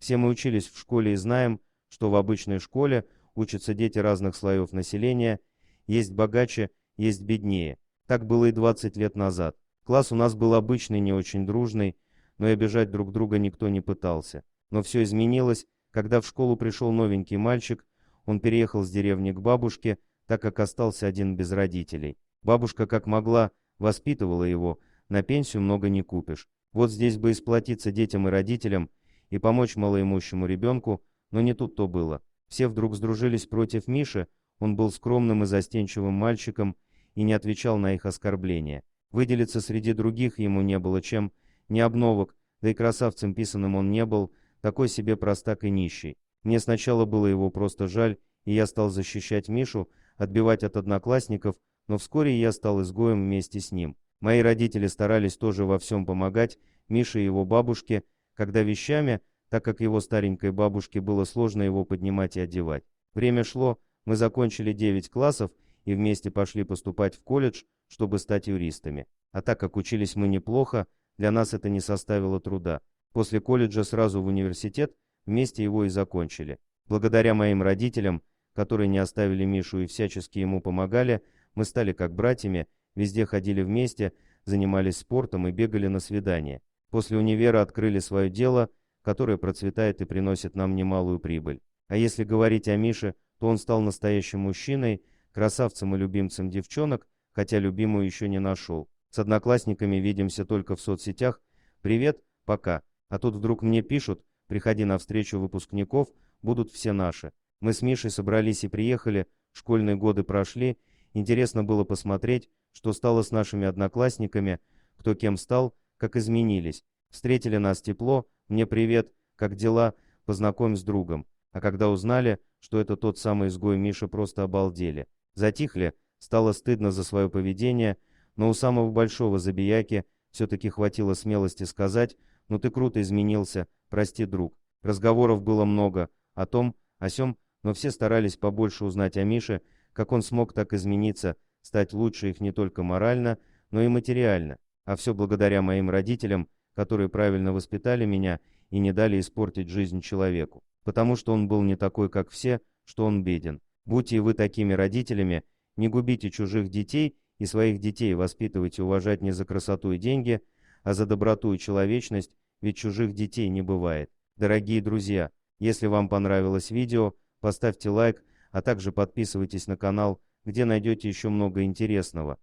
Все мы учились в школе и знаем, что в обычной школе учатся дети разных слоев населения, есть богаче, есть беднее. Так было и 20 лет назад. Класс у нас был обычный, не очень дружный, но и обижать друг друга никто не пытался. Но все изменилось, когда в школу пришел новенький мальчик, он переехал с деревни к бабушке, так как остался один без родителей. Бабушка, как могла, воспитывала его, на пенсию много не купишь. Вот здесь бы и сплотиться детям и родителям, и помочь малоимущему ребенку, но не тут-то было. Все вдруг сдружились против Миши, он был скромным и застенчивым мальчиком и не отвечал на их оскорбления. Выделиться среди других ему не было чем, ни обновок, да и красавцем писаным он не был, такой себе простак и нищий. Мне сначала было его просто жаль, и я стал защищать Мишу, отбивать от одноклассников, но вскоре я стал изгоем вместе с ним. Мои родители старались тоже во всем помогать Мише и его бабушке, когда вещами, так как его старенькой бабушке было сложно его поднимать и одевать. Время шло, мы закончили 9 классов и вместе пошли поступать в колледж, чтобы стать юристами. А так как учились мы неплохо, для нас это не составило труда. После колледжа сразу в университет, вместе его и закончили. Благодаря моим родителям, которые не оставили Мишу и всячески ему помогали, мы стали как братьями, везде ходили вместе, занимались спортом и бегали на свидания. После универа открыли свое дело, которое процветает и приносит нам немалую прибыль. А если говорить о Мише, то он стал настоящим мужчиной, красавцем и любимцем девчонок, хотя любимую еще не нашел. С одноклассниками видимся только в соцсетях. Привет, пока. А тут вдруг мне пишут, приходи на встречу выпускников, будут все наши. Мы с Мишей собрались и приехали, школьные годы прошли, интересно было посмотреть, что стало с нашими одноклассниками, кто кем стал, как изменились. Встретили нас тепло, мне привет, как дела, познакомь с другом. А когда узнали, что это тот самый изгой Миша, просто обалдели. Затихли, стало стыдно за свое поведение, но у самого большого забияки все-таки хватило смелости сказать: «Ну ты круто изменился, прости, друг». Разговоров было много, о том, о сём, но все старались побольше узнать о Мише, как он смог так измениться, стать лучше их не только морально, но и материально. А все благодаря моим родителям, которые правильно воспитали меня и не дали испортить жизнь человеку. Потому что он был не такой, как все, что он беден. Будьте и вы такими родителями, не губите чужих детей и своих детей воспитывайте уважать не за красоту и деньги, а за доброту и человечность, ведь чужих детей не бывает. Дорогие друзья, если вам понравилось видео, поставьте лайк, а также подписывайтесь на канал, где найдете еще много интересного.